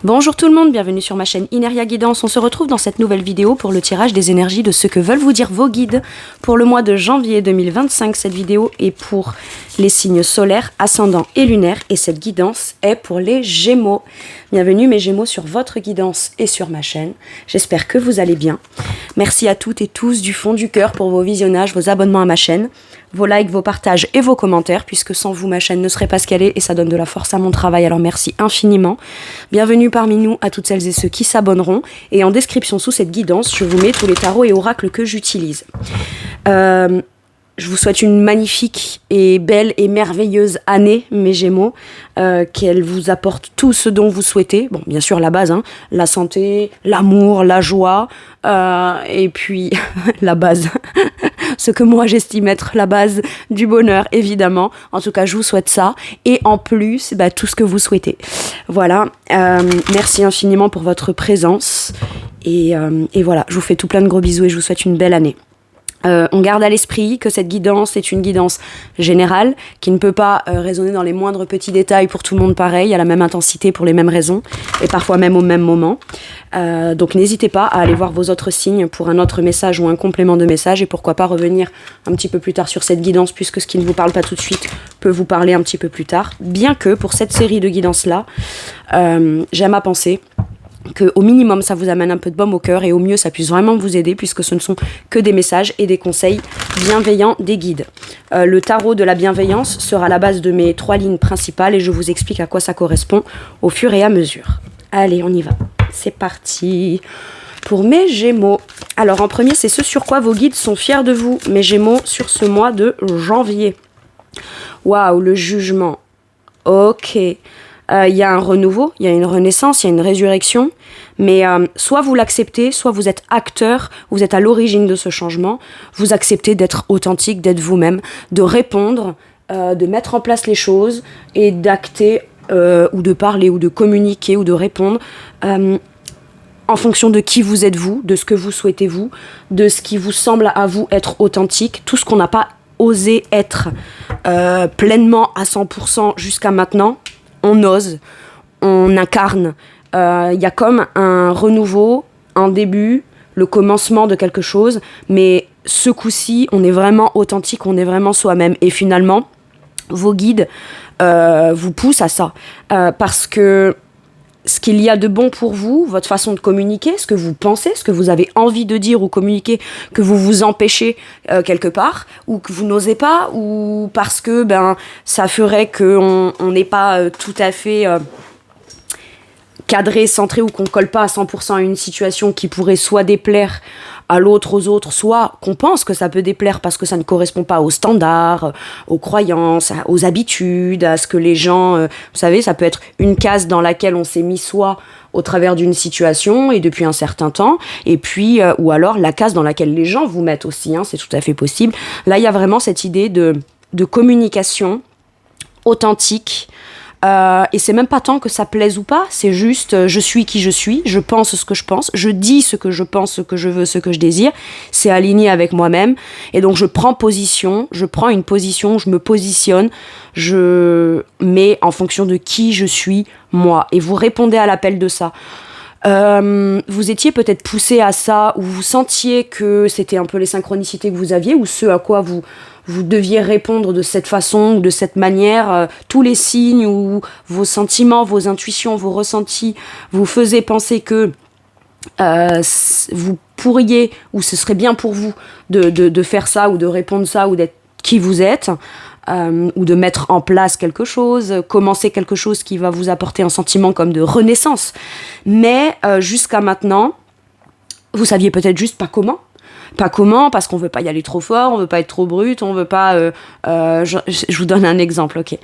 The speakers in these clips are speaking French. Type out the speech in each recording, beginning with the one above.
Bonjour tout le monde, bienvenue sur ma chaîne Ineria Guidance. On se retrouve dans cette nouvelle vidéo pour le tirage des énergies de ce que veulent vous dire vos guides pour le mois de janvier 2025. Cette vidéo est pour les signes solaires, ascendants et lunaires et cette guidance est pour les Gémeaux. Bienvenue mes Gémeaux sur votre guidance et sur ma chaîne. J'espère que vous allez bien. Merci à toutes et tous du fond du cœur pour vos visionnages, vos abonnements à ma chaîne, vos likes, vos partages et vos commentaires, puisque sans vous, ma chaîne ne serait pas ce qu'elle est et ça donne de la force à mon travail, alors merci infiniment. Bienvenue parmi nous à toutes celles et ceux qui s'abonneront. Et en description sous cette guidance, je vous mets tous les tarots et oracles que j'utilise. Je vous souhaite une magnifique et belle et merveilleuse année, mes Gémeaux, qu'elle vous apporte tout ce dont vous souhaitez. Bon, bien sûr, la base, hein, la santé, l'amour, la joie, et puis la base, ce que moi j'estime être la base du bonheur, évidemment. En tout cas, je vous souhaite ça. Et en plus, tout ce que vous souhaitez. Voilà, merci infiniment pour votre présence. Et voilà, je vous fais tout plein de gros bisous et je vous souhaite une belle année. On garde à l'esprit que cette guidance est une guidance générale qui ne peut pas résonner dans les moindres petits détails pour tout le monde pareil, à la même intensité pour les mêmes raisons et parfois même au même moment. Donc n'hésitez pas à aller voir vos autres signes pour un autre message ou un complément de message et pourquoi pas revenir un petit peu plus tard sur cette guidance puisque ce qui ne vous parle pas tout de suite peut vous parler un petit peu plus tard. Bien que pour cette série de guidances-là, j'aime à penser qu'au minimum ça vous amène un peu de baume au cœur et au mieux ça puisse vraiment vous aider puisque ce ne sont que des messages et des conseils bienveillants des guides. Le tarot de la bienveillance sera la base de mes 3 lignes principales et je vous explique à quoi ça correspond au fur et à mesure. Allez, on y va. C'est parti pour mes Gémeaux. Alors en premier, c'est ce sur quoi vos guides sont fiers de vous, mes Gémeaux, sur ce mois de janvier. Waouh, le jugement. Ok. Il y a un renouveau, il y a une renaissance, il y a une résurrection, mais soit vous l'acceptez, soit vous êtes acteur, vous êtes à l'origine de ce changement, vous acceptez d'être authentique, d'être vous-même, de répondre, de mettre en place les choses et d'acter ou de parler ou de communiquer ou de répondre en fonction de qui vous êtes vous, de ce que vous souhaitez vous, de ce qui vous semble à vous être authentique, tout ce qu'on n'a pas osé être pleinement à 100% jusqu'à maintenant. On ose, on incarne. Il y a comme un renouveau, un début, le commencement de quelque chose, mais ce coup-ci, on est vraiment authentique, on est vraiment soi-même. Et finalement, vos guides vous poussent à ça. Parce que ce qu'il y a de bon pour vous, votre façon de communiquer, ce que vous pensez, ce que vous avez envie de dire ou communiquer, que vous vous empêchez quelque part, ou que vous n'osez pas, ou parce que ça ferait qu'on n'est pas tout à fait cadré, centré, ou qu'on ne colle pas à 100% à une situation qui pourrait soit déplaire à l'autre, aux autres, soit qu'on pense que ça peut déplaire parce que ça ne correspond pas aux standards, aux croyances, aux habitudes, à ce que les gens... vous savez, ça peut être une case dans laquelle on s'est mis soi au travers d'une situation et depuis un certain temps, et puis, ou alors la case dans laquelle les gens vous mettent aussi, hein, c'est tout à fait possible. Là, il y a vraiment cette idée de communication authentique, et c'est même pas tant que ça plaise ou pas, c'est juste je suis qui je suis, je pense ce que je pense, je dis ce que je pense, ce que je veux, ce que je désire, c'est aligné avec moi-même et donc je prends position, je prends une position, je me positionne, je mets en fonction de qui je suis moi et vous répondez à l'appel de ça. Vous étiez peut-être poussé à ça ou vous sentiez que c'était un peu les synchronicités que vous aviez ou ce à quoi vous deviez répondre de cette façon ou de cette manière, tous les signes ou vos sentiments, vos intuitions, vos ressentis vous faisaient penser que vous pourriez ou ce serait bien pour vous de faire ça ou de répondre ça ou d'être qui vous êtes, ou de mettre en place quelque chose, commencer quelque chose qui va vous apporter un sentiment comme de renaissance. Mais jusqu'à maintenant, vous saviez peut-être juste pas comment. Pas comment, parce qu'on veut pas y aller trop fort, on veut pas être trop brut, on veut pas... je vous donne un exemple, ok.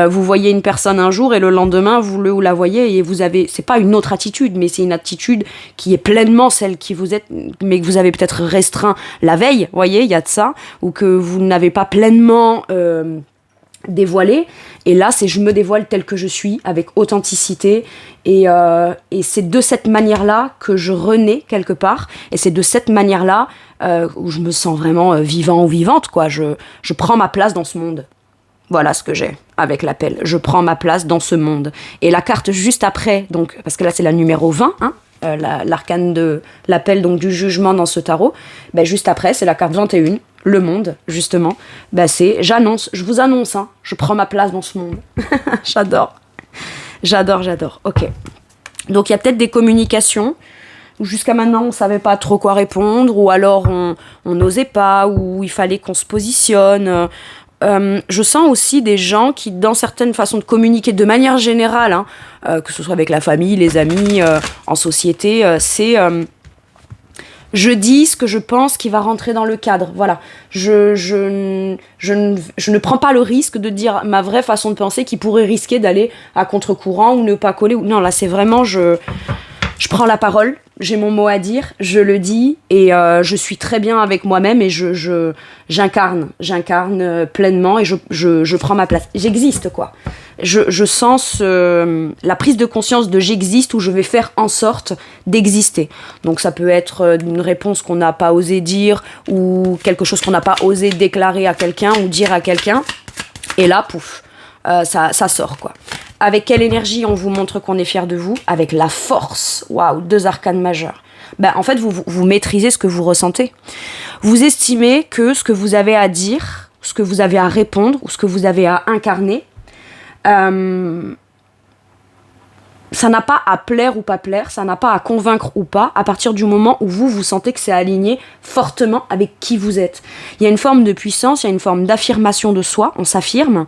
Vous voyez une personne un jour et le lendemain, vous la voyez et vous avez... C'est pas une autre attitude, mais c'est une attitude qui est pleinement celle qui vous êtes, mais que vous avez peut-être restreint la veille, vous voyez, il y a de ça, ou que vous n'avez pas pleinement... dévoilé, et là c'est je me dévoile tel que je suis avec authenticité et c'est de cette manière-là que je renais quelque part et c'est de cette manière-là où je me sens vraiment vivant ou vivante quoi, je prends ma place dans ce monde. Voilà ce que j'ai avec l'appel. Je prends ma place dans ce monde. Et la carte juste après, donc, parce que là c'est la numéro 20, hein, l'arcane de l'appel donc du jugement dans ce tarot, ben, juste après c'est la carte 21, le monde, justement. Ben, c'est j'annonce, je vous annonce, hein, je prends ma place dans ce monde. J'adore. J'adore. Ok. Donc il y a peut-être des communications où jusqu'à maintenant on savait pas trop quoi répondre, ou alors on n'osait pas, ou il fallait qu'on se positionne. Je sens aussi des gens qui, dans certaines façons de communiquer de manière générale, hein, que ce soit avec la famille, les amis, en société, c'est je dis ce que je pense qui va rentrer dans le cadre. Voilà. Je ne prends pas le risque de dire ma vraie façon de penser qui pourrait risquer d'aller à contre-courant ou ne pas coller. Non, là, c'est vraiment je prends la parole, j'ai mon mot à dire, je le dis et je suis très bien avec moi-même et j'incarne pleinement et je prends ma place. J'existe, quoi. Je sens la prise de conscience de j'existe, où je vais faire en sorte d'exister. Donc ça peut être une réponse qu'on n'a pas osé dire, ou quelque chose qu'on n'a pas osé déclarer à quelqu'un ou dire à quelqu'un. Et là, pouf, ça sort, quoi. Avec quelle énergie on vous montre qu'on est fier de vous? Avec la force. Waouh, 2 arcanes majeurs. Ben, en fait, vous maîtrisez ce que vous ressentez. Vous estimez que ce que vous avez à dire, ce que vous avez à répondre, ou ce que vous avez à incarner, ça n'a pas à plaire ou pas plaire, ça n'a pas à convaincre ou pas, à partir du moment où vous sentez que c'est aligné fortement avec qui vous êtes. Il y a une forme de puissance, il y a une forme d'affirmation de soi, on s'affirme,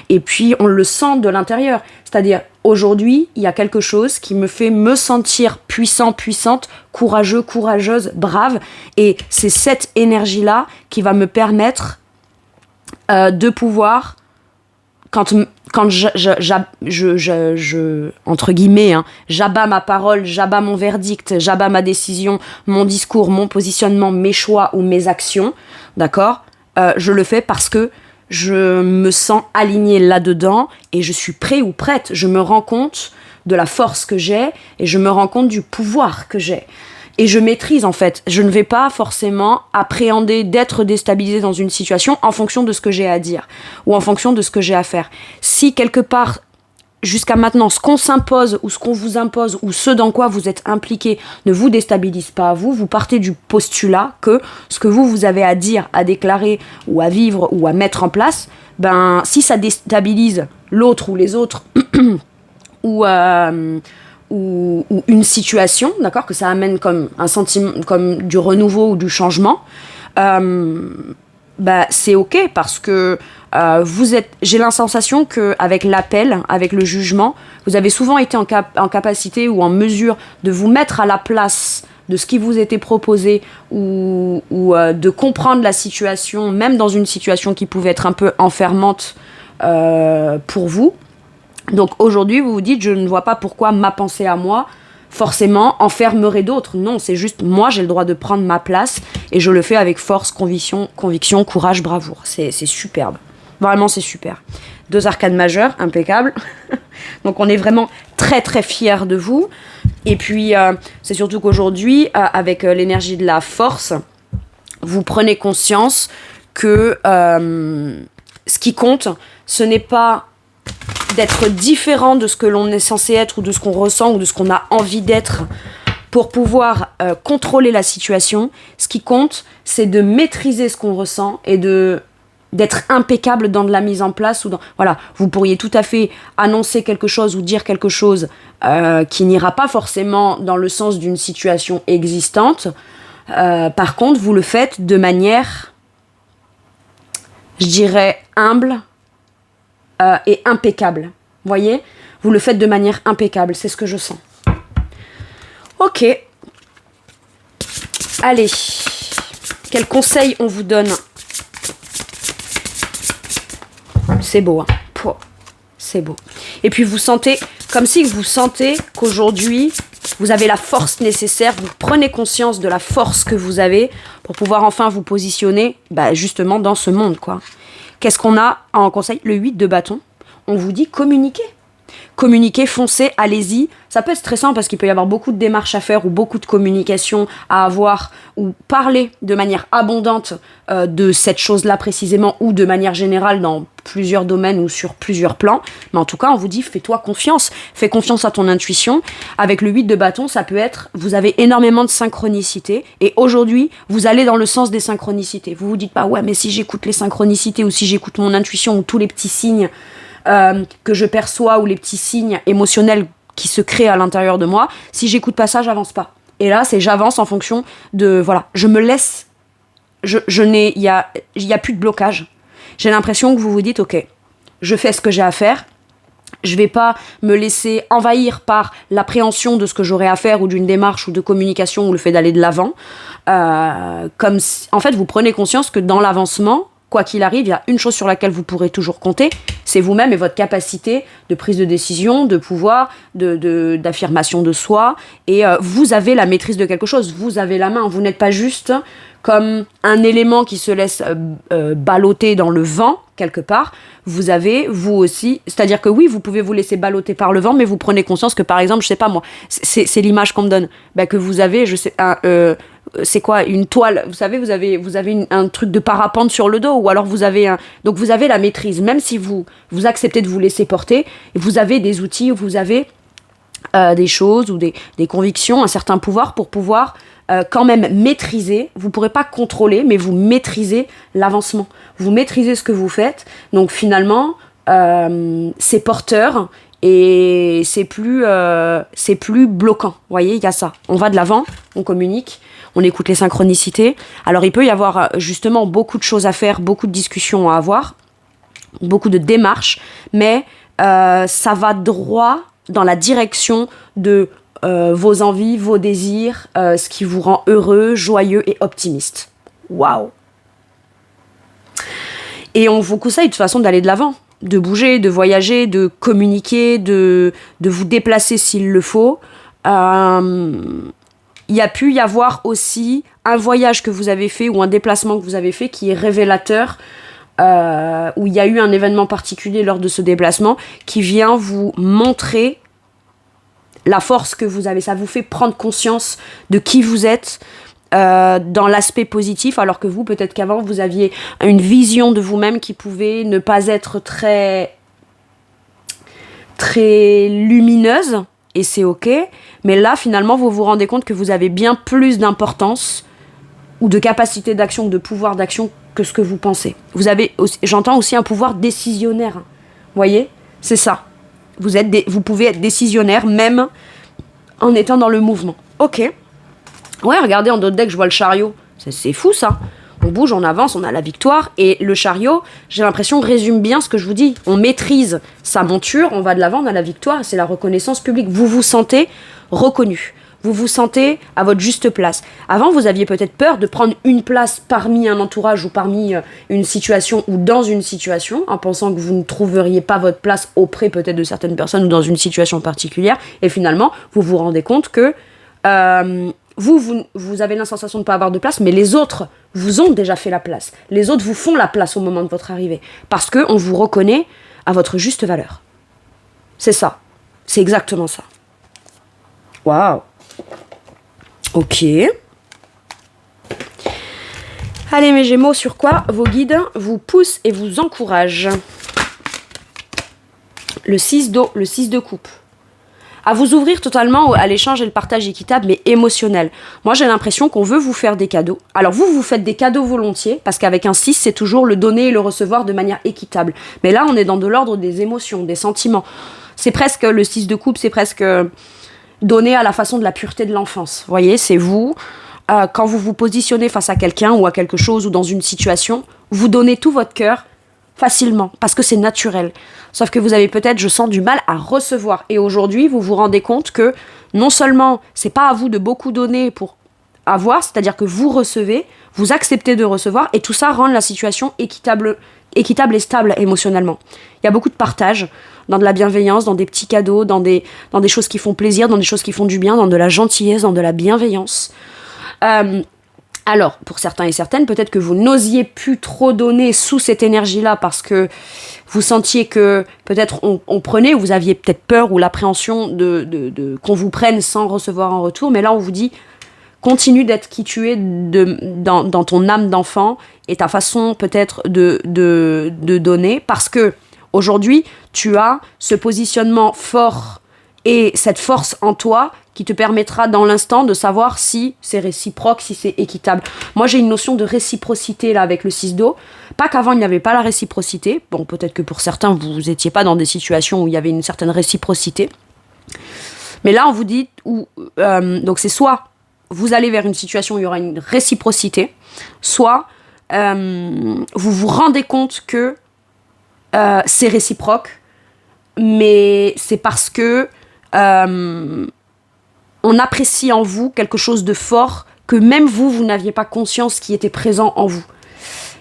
et puis on le sent de l'intérieur. C'est-à-dire, aujourd'hui, il y a quelque chose qui me fait me sentir puissant, puissante, courageux, courageuse, brave, et c'est cette énergie-là qui va me permettre de pouvoir... Quand entre guillemets, hein, j'abats ma parole, j'abats mon verdict, j'abats ma décision, mon discours, mon positionnement, mes choix ou mes actions, d'accord, je le fais parce que je me sens alignée là-dedans et je suis prêt ou prête. Je me rends compte de la force que j'ai et je me rends compte du pouvoir que j'ai. Et je maîtrise, en fait. Je ne vais pas forcément appréhender d'être déstabilisée dans une situation en fonction de ce que j'ai à dire ou en fonction de ce que j'ai à faire. Si quelque part, jusqu'à maintenant, ce qu'on s'impose ou ce qu'on vous impose ou ce dans quoi vous êtes impliqué ne vous déstabilise pas à vous, vous partez du postulat que ce que vous avez à dire, à déclarer ou à vivre ou à mettre en place, ben, si ça déstabilise l'autre ou les autres ou une situation, d'accord, que ça amène comme un sentiment, comme du renouveau ou du changement, bah, c'est ok parce que j'ai la sensation qu'avec l'appel, avec le jugement, vous avez souvent été en capacité ou en mesure de vous mettre à la place de ce qui vous était proposé ou de comprendre la situation, même dans une situation qui pouvait être un peu enfermante pour vous. Donc aujourd'hui, vous vous dites, je ne vois pas pourquoi ma pensée à moi, forcément, enfermerait d'autres. Non, c'est juste, moi, j'ai le droit de prendre ma place et je le fais avec force, conviction, courage, bravoure. C'est superbe. Vraiment, c'est super. 2 arcanes majeures, impeccable. Donc on est vraiment très, très fiers de vous. Et puis, c'est surtout qu'aujourd'hui, avec l'énergie de la force, vous prenez conscience que ce qui compte, ce n'est pas d'être différent de ce que l'on est censé être ou de ce qu'on ressent ou de ce qu'on a envie d'être pour pouvoir contrôler la situation. Ce qui compte, c'est de maîtriser ce qu'on ressent et d'être impeccable dans de la mise en place. Voilà, vous pourriez tout à fait annoncer quelque chose ou dire quelque chose qui n'ira pas forcément dans le sens d'une situation existante. Par contre, vous le faites de manière, je dirais, humble, et impeccable. Voyez, vous le faites de manière impeccable, c'est ce que je sens. Ok. Allez. Quel conseil on vous donne? C'est beau, hein. Pouah, c'est beau. Et puis vous sentez, comme si vous sentez qu'aujourd'hui, vous avez la force nécessaire, vous prenez conscience de la force que vous avez pour pouvoir enfin vous positionner justement dans ce monde, quoi. Qu'est-ce qu'on a en conseil? Le 8 de bâton. On vous dit communiquer. Communiquez, foncez, allez-y. Ça peut être stressant parce qu'il peut y avoir beaucoup de démarches à faire ou beaucoup de communication à avoir ou parler de manière abondante de cette chose-là précisément ou de manière générale dans plusieurs domaines ou sur plusieurs plans. Mais en tout cas, on vous dit, fais-toi confiance. Fais confiance à ton intuition. Avec le 8 de bâton, ça peut être, vous avez énormément de synchronicité et aujourd'hui, vous allez dans le sens des synchronicités. Vous vous dites pas, ouais, mais si j'écoute les synchronicités ou si j'écoute mon intuition ou tous les petits signes que je perçois ou les petits signes émotionnels qui se créent à l'intérieur de moi, si j'écoute pas ça, j'avance pas. Et là, c'est j'avance en fonction de, voilà, je me laisse, il y a plus de blocage. J'ai l'impression que vous vous dites, ok, je fais ce que j'ai à faire, je vais pas me laisser envahir par l'appréhension de ce que j'aurai à faire ou d'une démarche ou de communication ou le fait d'aller de l'avant. Comme si, en fait, vous prenez conscience que dans l'avancement, quoi qu'il arrive, il y a une chose sur laquelle vous pourrez toujours compter, c'est vous-même et votre capacité de prise de décision, de pouvoir, d'affirmation de soi. Et vous avez la maîtrise de quelque chose, vous avez la main. Vous n'êtes pas juste comme un élément qui se laisse balloter dans le vent, quelque part. Vous avez, vous aussi, c'est-à-dire que oui, vous pouvez vous laisser balloter par le vent, mais vous prenez conscience que, par exemple, je sais pas moi, c'est l'image qu'on me donne, que vous avez, je sais, c'est quoi, une toile, vous savez, vous avez un truc de parapente sur le dos, ou alors vous avez donc vous avez la maîtrise, même si vous acceptez de vous laisser porter, vous avez des outils, vous avez des choses ou des convictions, un certain pouvoir pour pouvoir quand même maîtriser, vous ne pourrez pas contrôler, mais vous maîtrisez l'avancement, vous maîtrisez ce que vous faites, donc finalement, c'est porteur et c'est plus bloquant, vous voyez, il y a ça, on va de l'avant, on communique, on écoute les synchronicités, alors il peut y avoir justement beaucoup de choses à faire, beaucoup de discussions à avoir, beaucoup de démarches, mais ça va droit dans la direction de vos envies, vos désirs, ce qui vous rend heureux, joyeux et optimiste. Waouh! Et on vous conseille de toute façon d'aller de l'avant, de bouger, de voyager, de communiquer, de vous déplacer s'il le faut. Il y a pu y avoir aussi un voyage que vous avez fait ou un déplacement que vous avez fait qui est révélateur, où il y a eu un événement particulier lors de ce déplacement qui vient vous montrer la force que vous avez. Ça vous fait prendre conscience de qui vous êtes dans l'aspect positif, alors que vous, peut-être qu'avant, vous aviez une vision de vous-même qui pouvait ne pas être très, très lumineuse, et c'est ok. Mais là, finalement, vous vous rendez compte que vous avez bien plus d'importance ou de capacité d'action, de pouvoir d'action que ce que vous pensez. Vous avez, j'entends aussi un pouvoir décisionnaire. Vous voyez ? C'est ça. Vous pouvez être décisionnaire même en étant dans le mouvement. Ok. Ouais, regardez, en d'autres decks, je vois le chariot. C'est fou, ça. On bouge, on avance, on a la victoire. Et le chariot, j'ai l'impression, résume bien ce que je vous dis. On maîtrise sa monture, on va de l'avant, on a la victoire. C'est la reconnaissance publique. Vous vous sentez reconnu. Vous vous sentez à votre juste place. Avant, vous aviez peut-être peur de prendre une place parmi un entourage ou parmi une situation ou dans une situation, en pensant que vous ne trouveriez pas votre place auprès peut-être de certaines personnes ou dans une situation particulière. Et finalement, vous vous rendez compte que vous avez la sensation de ne pas avoir de place, mais les autres vous ont déjà fait la place. Les autres vous font la place au moment de votre arrivée. Parce qu'on vous reconnaît à votre juste valeur. C'est ça. C'est exactement ça. Waouh. Ok. Allez mes Gémeaux, sur quoi vos guides vous poussent et vous encouragent? Le 6 d'eau, le 6 de coupe. À vous ouvrir totalement à l'échange et le partage équitable mais émotionnel. Moi j'ai l'impression qu'on veut vous faire des cadeaux. Alors vous faites des cadeaux volontiers, parce qu'avec un 6 c'est toujours le donner et le recevoir de manière équitable. Mais là on est dans de l'ordre des émotions, des sentiments. C'est presque, le 6 de coupe, c'est presque donner à la façon de la pureté de l'enfance. Vous voyez, c'est vous, quand vous vous positionnez face à quelqu'un ou à quelque chose ou dans une situation, vous donnez tout votre cœur facilement, parce que c'est naturel. Sauf que vous avez peut-être, je sens, du mal à recevoir. Et aujourd'hui, vous vous rendez compte que non seulement c'est pas à vous de beaucoup donner pour avoir, c'est-à-dire que vous recevez, vous acceptez de recevoir, et tout ça rend la situation équitable et stable émotionnellement. Il y a beaucoup de partage, dans de la bienveillance, dans des petits cadeaux, dans des choses qui font plaisir, dans des choses qui font du bien, dans de la gentillesse, dans de la bienveillance. Alors, pour certains et certaines, peut-être que vous n'osiez plus trop donner sous cette énergie-là parce que vous sentiez que peut-être on prenait, ou vous aviez peut-être peur ou l'appréhension qu'on vous prenne sans recevoir en retour. Mais là, on vous dit, continue d'être qui tu es dans ton âme d'enfant et ta façon peut-être de donner. Parce que aujourd'hui, tu as ce positionnement fort et cette force en toi qui te permettra dans l'instant de savoir si c'est réciproque, si c'est équitable. Moi, j'ai une notion de réciprocité là avec le 6 d'eau. Pas qu'avant, il n'y avait pas la réciprocité. Bon, peut-être que pour certains, vous n'étiez pas dans des situations où il y avait une certaine réciprocité. Mais là, on vous dit, donc c'est soit vous allez vers une situation où il y aura une réciprocité, soit vous vous rendez compte que c'est réciproque, mais c'est parce que on apprécie en vous quelque chose de fort que même vous n'aviez pas conscience qui était présent en vous.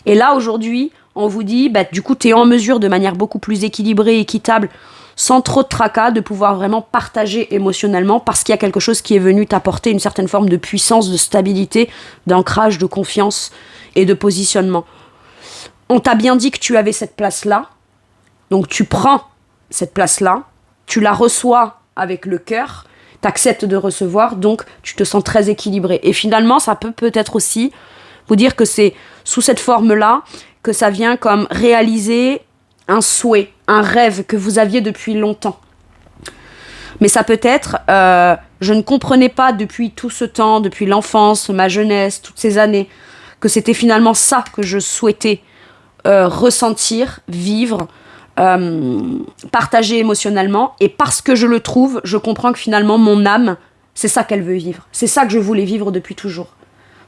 Et là, aujourd'hui, on vous dit, du coup, tu es en mesure de manière beaucoup plus équilibrée, équitable, sans trop de tracas, de pouvoir vraiment partager émotionnellement parce qu'il y a quelque chose qui est venu t'apporter une certaine forme de puissance, de stabilité, d'ancrage, de confiance et de positionnement. On t'a bien dit que tu avais cette place-là, donc tu prends cette place-là, tu la reçois avec le cœur, t'acceptes de recevoir, donc tu te sens très équilibré. Et finalement, ça peut-être aussi vous dire que c'est sous cette forme-là que ça vient comme réaliser un souhait, un rêve que vous aviez depuis longtemps. Mais ça peut être, je ne comprenais pas depuis tout ce temps, depuis l'enfance, ma jeunesse, toutes ces années, que c'était finalement ça que je souhaitais ressentir, vivre, partager émotionnellement, et parce que je le trouve, je comprends que finalement mon âme, c'est ça qu'elle veut vivre, c'est ça que je voulais vivre depuis toujours.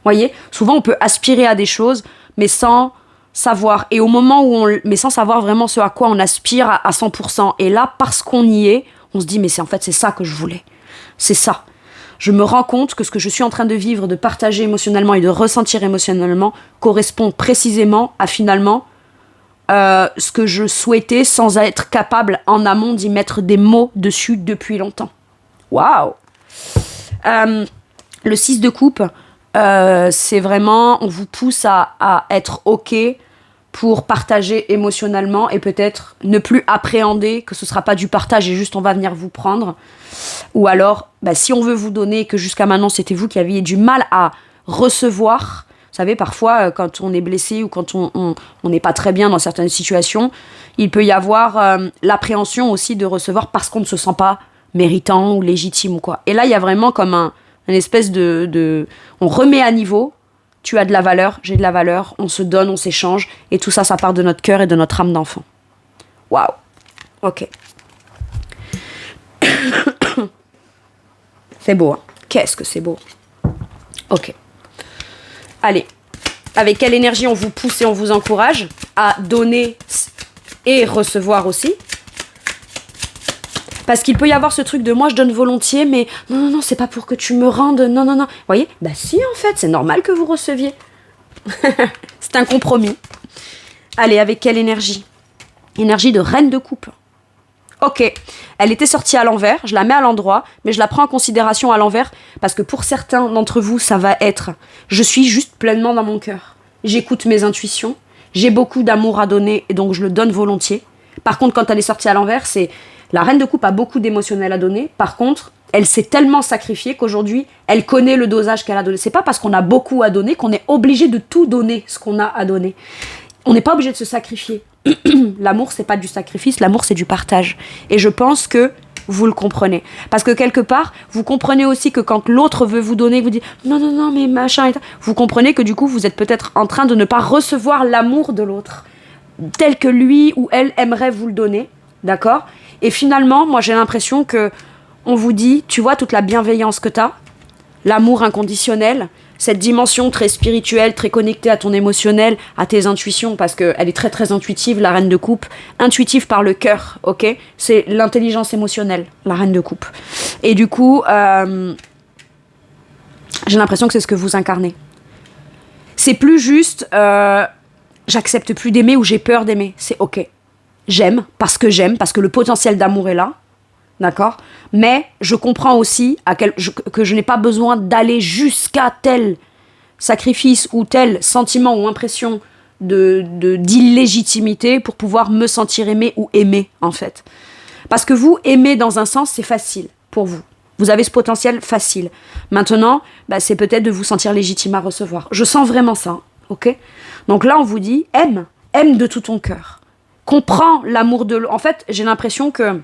Voyez, souvent on peut aspirer à des choses, mais sans savoir, et au moment où mais sans savoir vraiment ce à quoi on aspire à 100%, et là, parce qu'on y est, on se dit, mais c'est ça que je voulais, c'est ça. Je me rends compte que ce que je suis en train de vivre, de partager émotionnellement et de ressentir émotionnellement, correspond précisément à finalement ce que je souhaitais sans être capable en amont d'y mettre des mots dessus depuis longtemps. Waouh! Le 6 de coupe, c'est vraiment, on vous pousse à être OK pour partager émotionnellement et peut-être ne plus appréhender que ce ne sera pas du partage et juste on va venir vous prendre. Ou alors, si on veut vous donner, que jusqu'à maintenant c'était vous qui aviez du mal à recevoir. Vous savez, parfois, quand on est blessé ou quand on n'est pas très bien dans certaines situations, il peut y avoir l'appréhension aussi de recevoir parce qu'on ne se sent pas méritant ou légitime ou quoi. Et là, il y a vraiment comme une espèce de... On remet à niveau, tu as de la valeur, j'ai de la valeur, on se donne, on s'échange, et tout ça, ça part de notre cœur et de notre âme d'enfant. Waouh. Ok. C'est beau, hein. Qu'est-ce que c'est beau. Ok. Allez, avec quelle énergie on vous pousse et on vous encourage à donner et recevoir aussi. Parce qu'il peut y avoir ce truc de moi je donne volontiers, mais non, c'est pas pour que tu me rendes, non. Vous voyez, si en fait, c'est normal que vous receviez. C'est un compromis. Allez, avec quelle énergie? Énergie de reine de coupe. Ok, elle était sortie à l'envers, je la mets à l'endroit, mais je la prends en considération à l'envers parce que pour certains d'entre vous, ça va être je suis juste pleinement dans mon cœur. J'écoute mes intuitions, j'ai beaucoup d'amour à donner et donc je le donne volontiers. Par contre, quand elle est sortie à l'envers, c'est la reine de coupe a beaucoup d'émotionnel à donner. Par contre, elle s'est tellement sacrifiée qu'aujourd'hui, elle connaît le dosage qu'elle a donné. C'est pas parce qu'on a beaucoup à donner qu'on est obligé de tout donner ce qu'on a à donner. On n'est pas obligé de se sacrifier. L'amour, c'est pas du sacrifice, l'amour, c'est du partage. Et je pense que vous le comprenez. Parce que quelque part, vous comprenez aussi que quand l'autre veut vous donner, vous dites non, mais machin, vous comprenez que du coup, vous êtes peut-être en train de ne pas recevoir l'amour de l'autre tel que lui ou elle aimerait vous le donner. D'accord ? Et finalement, moi, j'ai l'impression que on vous dit, tu vois, toute la bienveillance que t'as, l'amour inconditionnel, cette dimension très spirituelle, très connectée à ton émotionnel, à tes intuitions, parce qu'elle est très très intuitive, la reine de coupe, intuitive par le cœur, ok ? C'est l'intelligence émotionnelle, la reine de coupe. Et du coup, j'ai l'impression que c'est ce que vous incarnez. C'est plus juste, j'accepte plus d'aimer ou j'ai peur d'aimer, c'est ok. J'aime parce que le potentiel d'amour est là, d'accord ? Mais je comprends aussi que je n'ai pas besoin d'aller jusqu'à tel sacrifice ou tel sentiment ou impression d'illégitimité pour pouvoir me sentir aimé ou aimé, en fait. Parce que vous, aimer dans un sens, c'est facile pour vous. Vous avez ce potentiel facile. Maintenant, c'est peut-être de vous sentir légitime à recevoir. Je sens vraiment ça, ok? Donc là, on vous dit, aime de tout ton cœur. Comprends l'amour de l'autre. En fait, j'ai l'impression que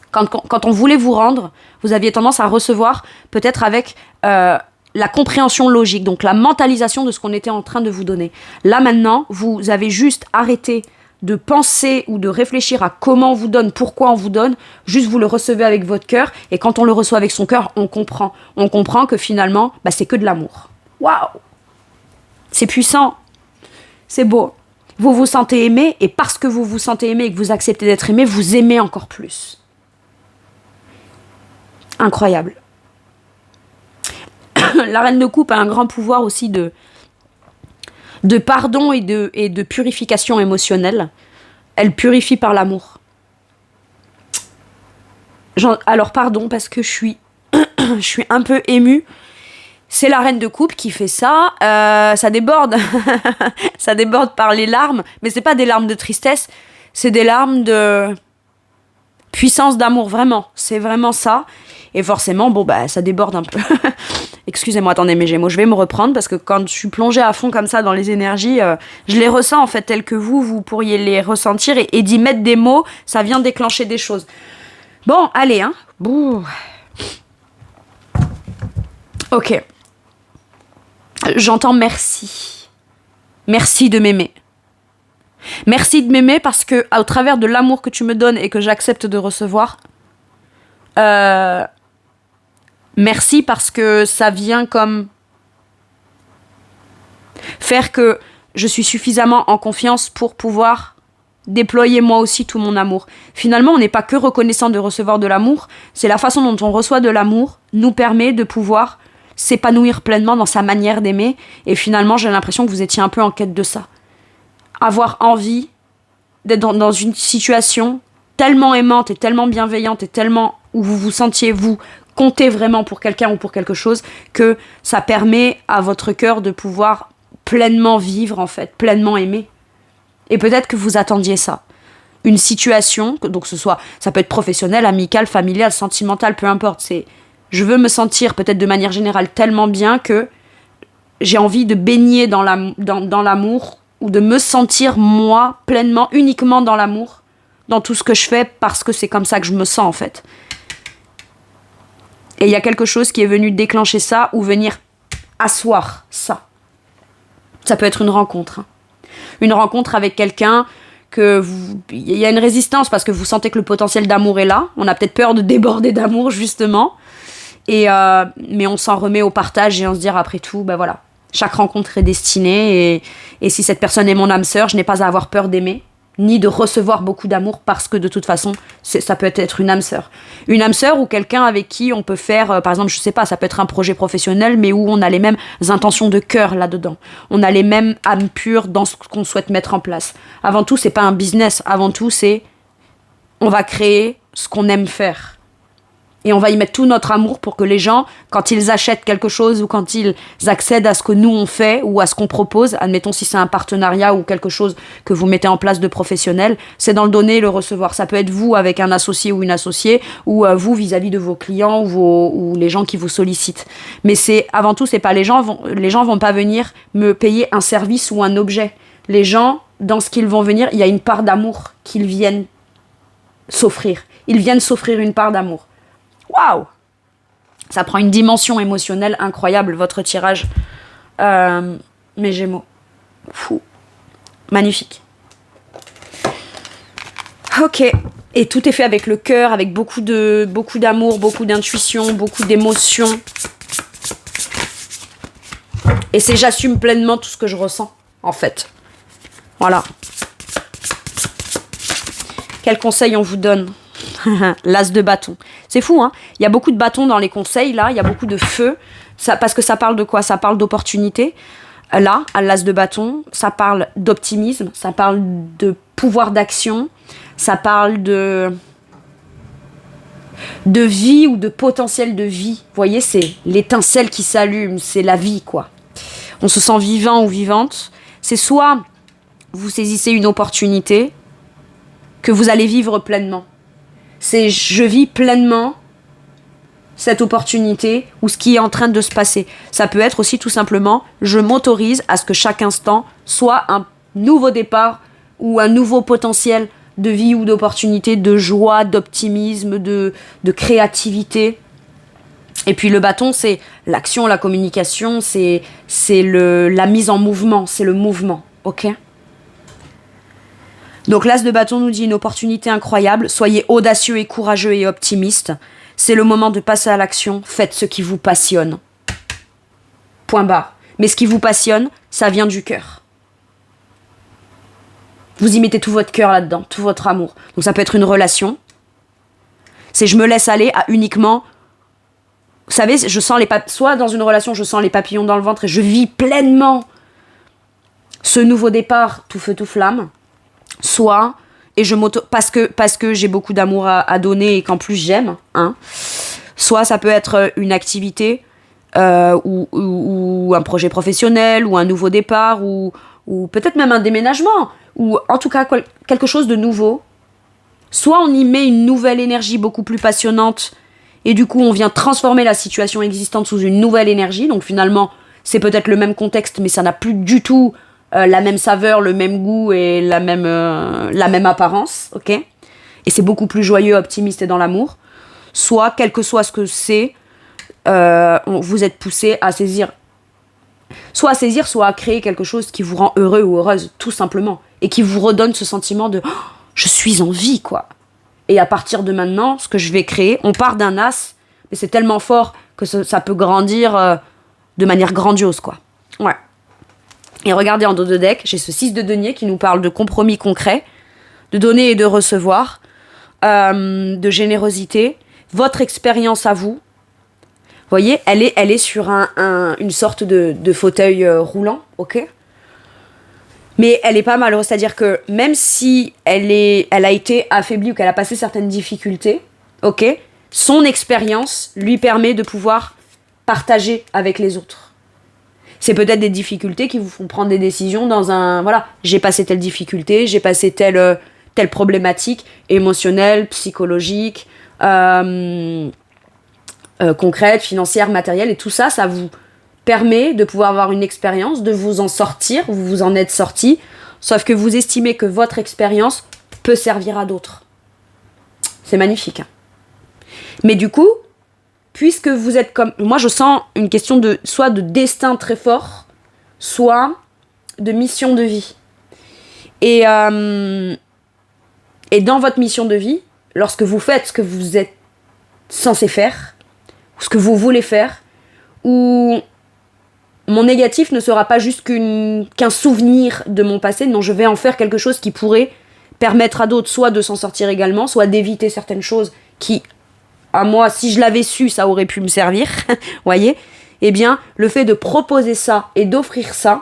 quand on voulait vous rendre, vous aviez tendance à recevoir peut-être avec la compréhension logique, donc la mentalisation de ce qu'on était en train de vous donner. Là, maintenant, vous avez juste arrêté de penser ou de réfléchir à comment on vous donne, pourquoi on vous donne, juste vous le recevez avec votre cœur, et quand on le reçoit avec son cœur, on comprend. On comprend que finalement, c'est que de l'amour. Waouh! C'est puissant, c'est beau. Vous vous sentez aimé, et parce que vous vous sentez aimé et que vous acceptez d'être aimé, vous aimez encore plus. Incroyable. La reine de coupe a un grand pouvoir aussi de pardon et de purification émotionnelle. Elle purifie par l'amour. Alors pardon, parce que je suis un peu émue. C'est la reine de coupe qui fait ça. Ça déborde. Ça déborde par les larmes. Mais c'est pas des larmes de tristesse. C'est des larmes de puissance d'amour, vraiment. C'est vraiment ça. Et forcément, ça déborde un peu. Excusez-moi, attendez mes Gémeaux, je vais me reprendre parce que quand je suis plongée à fond comme ça dans les énergies, je les ressens en fait telles que vous pourriez les ressentir et d'y mettre des mots, ça vient déclencher des choses. Bon, allez, hein. Bouh. Ok. J'entends merci. Merci de m'aimer. Merci de m'aimer parce que, au travers de l'amour que tu me donnes et que j'accepte de recevoir, merci parce que ça vient comme faire que je suis suffisamment en confiance pour pouvoir déployer moi aussi tout mon amour. Finalement, on n'est pas que reconnaissant de recevoir de l'amour, c'est la façon dont on reçoit de l'amour nous permet de pouvoir s'épanouir pleinement dans sa manière d'aimer. Et finalement, j'ai l'impression que vous étiez un peu en quête de ça. Avoir envie d'être dans une situation tellement aimante et tellement bienveillante et tellement où vous vous sentiez, vous, compter vraiment pour quelqu'un ou pour quelque chose, que ça permet à votre cœur de pouvoir pleinement vivre, en fait, pleinement aimer. Et peut-être que vous attendiez ça. Une situation, donc ça peut être professionnel, amical, familial, sentimental, peu importe. Je veux me sentir peut-être de manière générale tellement bien que j'ai envie de baigner dans l'amour ou de me sentir moi pleinement, uniquement dans l'amour, dans tout ce que je fais parce que c'est comme ça que je me sens en fait. Et il y a quelque chose qui est venu déclencher ça ou venir asseoir ça. Ça peut être une rencontre. Hein. Une rencontre avec quelqu'un il y a une résistance parce que vous sentez que le potentiel d'amour est là. On a peut-être peur de déborder d'amour justement. Mais on s'en remet au partage et on se dit après tout, voilà. Chaque rencontre est destinée et si cette personne est mon âme sœur, je n'ai pas à avoir peur d'aimer, ni de recevoir beaucoup d'amour parce que de toute façon, ça peut être une âme sœur. Une âme sœur ou quelqu'un avec qui on peut faire, par exemple, je sais pas, ça peut être un projet professionnel, mais où on a les mêmes intentions de cœur là-dedans. On a les mêmes âmes pures dans ce qu'on souhaite mettre en place. Avant tout, c'est pas un business. Avant tout, on va créer ce qu'on aime faire. Et on va y mettre tout notre amour pour que les gens, quand ils achètent quelque chose ou quand ils accèdent à ce que nous on fait ou à ce qu'on propose, admettons si c'est un partenariat ou quelque chose que vous mettez en place de professionnel, c'est dans le donner et le recevoir. Ça peut être vous avec un associé ou une associée ou vous vis-à-vis de vos clients ou les gens qui vous sollicitent. Mais avant tout, c'est pas les gens vont pas venir me payer un service ou un objet. Les gens, dans ce qu'ils vont venir, il y a une part d'amour qu'ils viennent s'offrir. Ils viennent s'offrir une part d'amour. Waouh! Ça prend une dimension émotionnelle incroyable, votre tirage. Mes Gémeaux. Fou. Magnifique. Ok. Et tout est fait avec le cœur, avec beaucoup d'amour, beaucoup d'intuition, beaucoup d'émotion. Et j'assume pleinement tout ce que je ressens, en fait. Voilà. Quel conseil on vous donne? L'as de bâton. C'est fou, hein. Il y a beaucoup de bâtons dans les conseils, là. Il y a beaucoup de feu. Parce que ça parle de quoi? Ça parle d'opportunité. Là, à l'as de bâton, ça parle d'optimisme. Ça parle de pouvoir d'action. Ça parle de vie ou de potentiel de vie. Vous voyez, c'est l'étincelle qui s'allume. C'est la vie, quoi. on se sent vivant ou vivante, c'est soit vous saisissez une opportunité que vous allez vivre pleinement. C'est je vis pleinement cette opportunité ou ce qui est en train de se passer. Ça peut être aussi tout simplement, je m'autorise à ce que chaque instant soit un nouveau départ ou un nouveau potentiel de vie ou d'opportunité, de joie, d'optimisme, de créativité. Et puis le bâton, c'est l'action, la communication, c'est la mise en mouvement, c'est le mouvement, ok ? Donc l'as de bâton nous dit une opportunité incroyable, soyez audacieux et courageux et optimistes. C'est le moment de passer à l'action, faites ce qui vous passionne. Point barre. Mais ce qui vous passionne, ça vient du cœur. Vous y mettez tout votre cœur là-dedans, tout votre amour. Donc ça peut être une relation. C'est je me laisse aller à uniquement... Vous savez, je sens soit dans une relation, je sens les papillons dans le ventre et je vis pleinement ce nouveau départ tout feu tout flamme. Soit, et parce que j'ai beaucoup d'amour à donner et qu'en plus j'aime, hein. Soit ça peut être une activité ou un projet professionnel ou un nouveau départ ou peut-être même un déménagement ou en tout cas quelque chose de nouveau. Soit on y met une nouvelle énergie beaucoup plus passionnante et du coup on vient transformer la situation existante sous une nouvelle énergie. Donc finalement c'est peut-être le même contexte mais ça n'a plus du tout la même saveur, le même goût et la même apparence, ok ? Et c'est beaucoup plus joyeux, optimiste et dans l'amour. Soit, quel que soit ce que c'est, vous êtes poussé à saisir, soit à créer quelque chose qui vous rend heureux ou heureuse, tout simplement, et qui vous redonne ce sentiment de oh, je suis en vie, quoi. Et à partir de maintenant, ce que je vais créer, on part d'un as, mais c'est tellement fort que ça peut grandir de manière grandiose, quoi. Ouais. Et regardez en dos de deck, j'ai ce 6 de denier qui nous parle de compromis concret, de donner et de recevoir, de générosité, votre expérience à vous. Vous voyez, elle est sur une sorte de fauteuil roulant, ok ? Mais elle est pas malheureuse, c'est-à-dire que même si elle a été affaiblie ou qu'elle a passé certaines difficultés, ok ? Son expérience lui permet de pouvoir partager avec les autres. C'est peut-être des difficultés qui vous font prendre des décisions dans un... Voilà, j'ai passé telle difficulté, j'ai passé telle problématique émotionnelle, psychologique, concrète, financière, matérielle. Et tout ça, ça vous permet de pouvoir avoir une expérience, de vous en sortir, vous vous en êtes sorti, sauf que vous estimez que votre expérience peut servir à d'autres. C'est magnifique. Hein. Mais du coup... Puisque vous êtes comme... Moi, je sens une question soit de destin très fort, soit de mission de vie. Et dans votre mission de vie, lorsque vous faites ce que vous êtes censé faire, ou ce que vous voulez faire, ou mon négatif ne sera pas juste qu'un souvenir de mon passé, non, je vais en faire quelque chose qui pourrait permettre à d'autres soit de s'en sortir également, soit d'éviter certaines choses qui... à moi, si je l'avais su, ça aurait pu me servir, voyez ? Eh bien, le fait de proposer ça et d'offrir ça,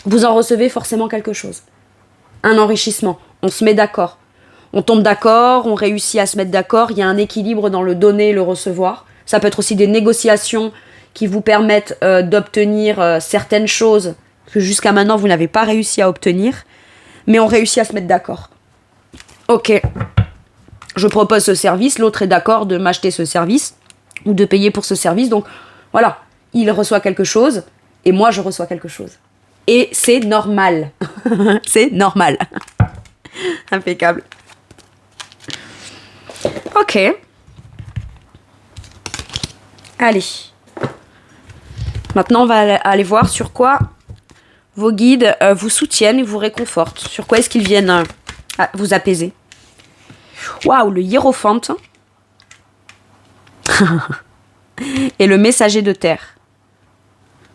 vous en recevez forcément quelque chose. Un enrichissement. On se met d'accord. On tombe d'accord, on réussit à se mettre d'accord, il y a un équilibre dans le donner et le recevoir. Ça peut être aussi des négociations qui vous permettent d'obtenir certaines choses que jusqu'à maintenant, vous n'avez pas réussi à obtenir, mais on réussit à se mettre d'accord. Ok. Je propose ce service, l'autre est d'accord de m'acheter ce service ou de payer pour ce service. Donc voilà, il reçoit quelque chose et moi je reçois quelque chose. Et c'est normal. C'est normal. Impeccable. Ok. Allez. Maintenant on va aller voir sur quoi vos guides vous soutiennent et vous réconfortent. Sur quoi est-ce qu'ils viennent vous apaiser. Waouh, le hiérophante et le messager de terre.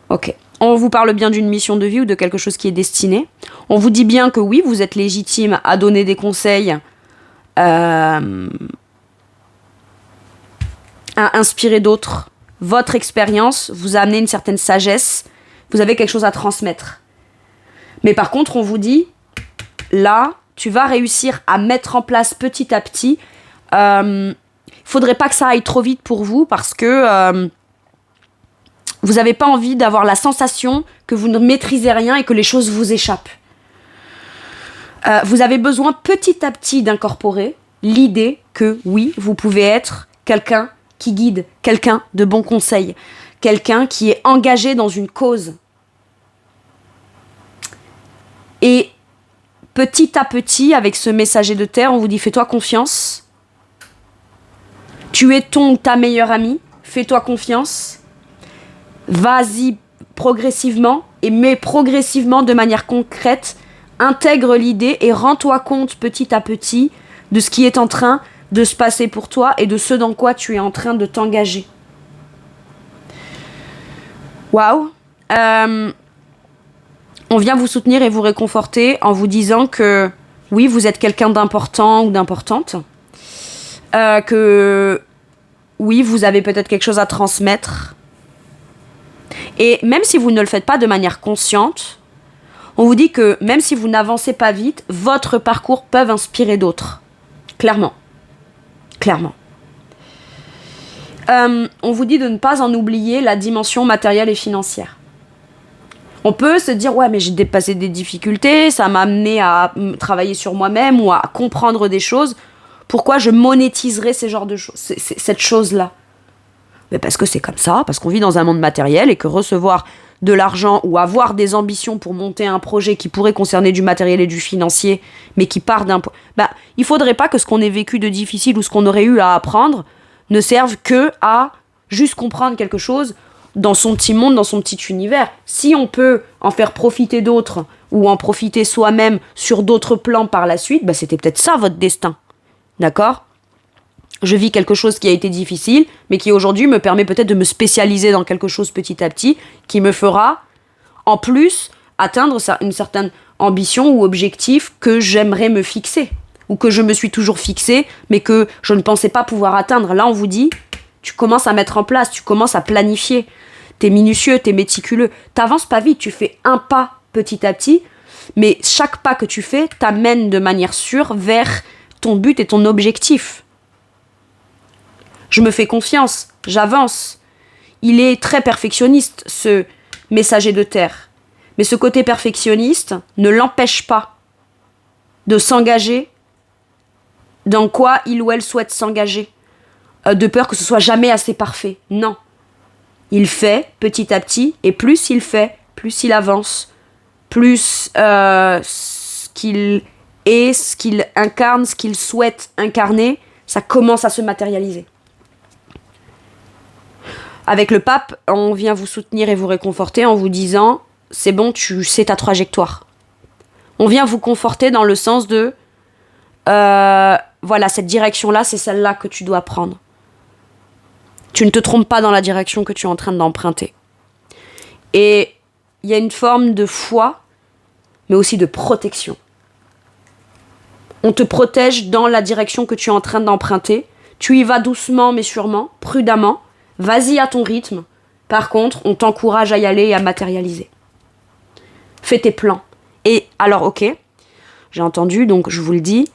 Ok. On vous parle bien d'une mission de vie ou de quelque chose qui est destiné. On vous dit bien que oui, vous êtes légitime à donner des conseils, à inspirer d'autres. Votre expérience vous a amené une certaine sagesse. Vous avez quelque chose à transmettre. Mais par contre, on vous dit, là... tu vas réussir à mettre en place petit à petit. Faudrait pas que ça aille trop vite pour vous parce que Vous n'avez pas envie d'avoir la sensation que vous ne maîtrisez rien et que les choses vous échappent. Vous avez besoin petit à petit d'incorporer l'idée que oui, vous pouvez être quelqu'un qui guide, quelqu'un de bon conseil, quelqu'un qui est engagé dans une cause. Et petit à petit, avec ce messager de terre, on vous dit fais-toi confiance. Tu es ta meilleure amie, fais-toi confiance. Vas-y progressivement, mais progressivement de manière concrète. Intègre l'idée et rends-toi compte petit à petit de ce qui est en train de se passer pour toi et de ce dans quoi tu es en train de t'engager. Waouh! On vient vous soutenir et vous réconforter en vous disant que oui, vous êtes quelqu'un d'important ou d'importante. Que oui, vous avez peut-être quelque chose à transmettre. Et même si vous ne le faites pas de manière consciente, on vous dit que même si vous n'avancez pas vite, votre parcours peut inspirer d'autres. Clairement. Clairement. On vous dit de ne pas en oublier la dimension matérielle et financière. On peut se dire, ouais, mais j'ai dépassé des difficultés, ça m'a amené à travailler sur moi-même ou à comprendre des choses. Pourquoi je monétiserais ces genres de choses, cette chose-là? Mais parce que c'est comme ça, parce qu'on vit dans un monde matériel et que recevoir de l'argent ou avoir des ambitions pour monter un projet qui pourrait concerner du matériel et du financier, mais qui part d'un... il faudrait pas que ce qu'on ait vécu de difficile ou ce qu'on aurait eu à apprendre ne serve que à juste comprendre quelque chose dans son petit monde, dans son petit univers. Si on peut en faire profiter d'autres ou en profiter soi-même sur d'autres plans par la suite, c'était peut-être ça votre destin. D'accord ? Je vis quelque chose qui a été difficile, mais qui aujourd'hui me permet peut-être de me spécialiser dans quelque chose petit à petit, qui me fera, en plus, atteindre une certaine ambition ou objectif que j'aimerais me fixer, ou que je me suis toujours fixé, mais que je ne pensais pas pouvoir atteindre. Là, on vous dit, tu commences à mettre en place, tu commences à planifier. T'es minutieux, t'es méticuleux. T'avances pas vite, tu fais un pas petit à petit, mais chaque pas que tu fais t'amène de manière sûre vers ton but et ton objectif. Je me fais confiance, j'avance. Il est très perfectionniste, ce messager de terre. Mais ce côté perfectionniste ne l'empêche pas de s'engager dans quoi il ou elle souhaite s'engager. De peur que ce soit jamais assez parfait. Non. Il fait petit à petit, et plus il fait, plus il avance. Plus ce qu'il est, ce qu'il incarne, ce qu'il souhaite incarner, ça commence à se matérialiser. Avec le pape, on vient vous soutenir et vous réconforter en vous disant « c'est bon, tu sais ta trajectoire ». On vient vous conforter dans le sens de voilà, cette direction-là, c'est celle-là que tu dois prendre. Tu ne te trompes pas dans la direction que tu es en train d'emprunter. Et il y a une forme de foi, mais aussi de protection. On te protège dans la direction que tu es en train d'emprunter. Tu y vas doucement, mais sûrement, prudemment. Vas-y à ton rythme. Par contre, on t'encourage à y aller et à matérialiser. Fais tes plans. Et alors, ok, j'ai entendu, donc je vous le dis,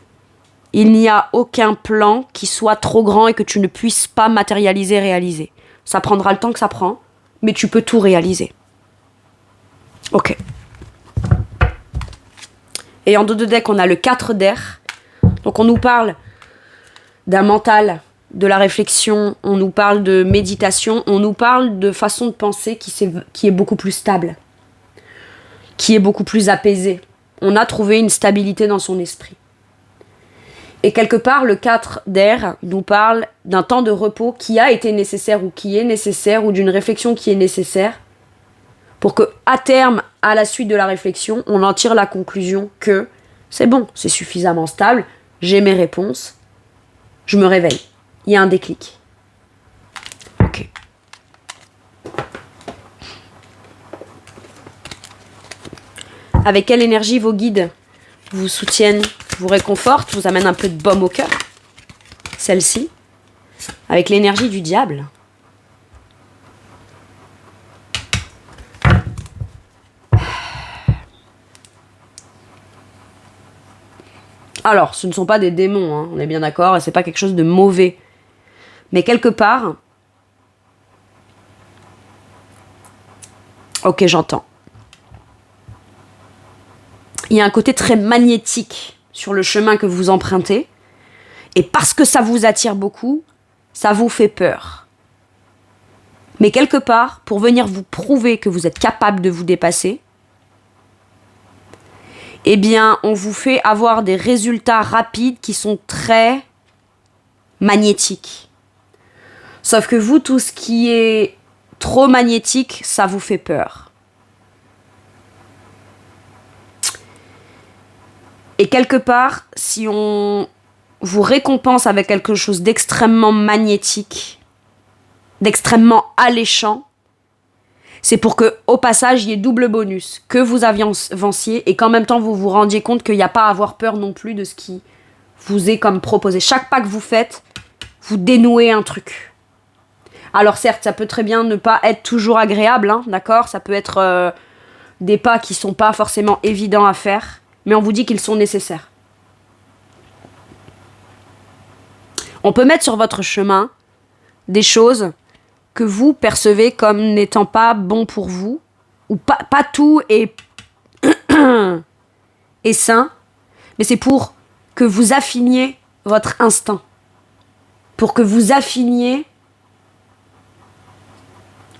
il n'y a aucun plan qui soit trop grand et que tu ne puisses pas matérialiser, réaliser. Ça prendra le temps que ça prend, mais tu peux tout réaliser. Ok. Et en dos de deck, on a le 4 d'air. Donc on nous parle d'un mental, de la réflexion, on nous parle de méditation, on nous parle de façon de penser qui est beaucoup plus stable, qui est beaucoup plus apaisée. On a trouvé une stabilité dans son esprit. Et quelque part, le 4 d'air nous parle d'un temps de repos qui a été nécessaire ou qui est nécessaire ou d'une réflexion qui est nécessaire pour que, à terme, à la suite de la réflexion, on en tire la conclusion que c'est bon, c'est suffisamment stable, j'ai mes réponses, je me réveille. Il y a un déclic. Ok. Avec quelle énergie vos guides vous soutiennent, vous réconfortent, vous amènent un peu de baume au cœur? Celle-ci, avec l'énergie du diable. Alors, ce ne sont pas des démons, hein, on est bien d'accord, et c'est pas quelque chose de mauvais. Mais quelque part, Ok, j'entends. Il y a un côté très magnétique sur le chemin que vous empruntez. Et parce que ça vous attire beaucoup, ça vous fait peur. Mais quelque part, pour venir vous prouver que vous êtes capable de vous dépasser, eh bien, on vous fait avoir des résultats rapides qui sont très magnétiques. Sauf que vous, tout ce qui est trop magnétique, ça vous fait peur. Et quelque part, si on vous récompense avec quelque chose d'extrêmement magnétique, d'extrêmement alléchant, c'est pour que, au passage, il y ait double bonus, que vous avanciez et qu'en même temps vous vous rendiez compte qu'il n'y a pas à avoir peur non plus de ce qui vous est comme proposé. Chaque pas que vous faites, vous dénouez un truc. Alors certes, ça peut très bien ne pas être toujours agréable, hein, d'accord ? Ça peut être des pas qui sont pas forcément évidents à faire, mais on vous dit qu'ils sont nécessaires. On peut mettre sur votre chemin des choses que vous percevez comme n'étant pas bon pour vous, ou pas tout est, est sain, mais c'est pour que vous affiniez votre instinct, pour que vous affiniez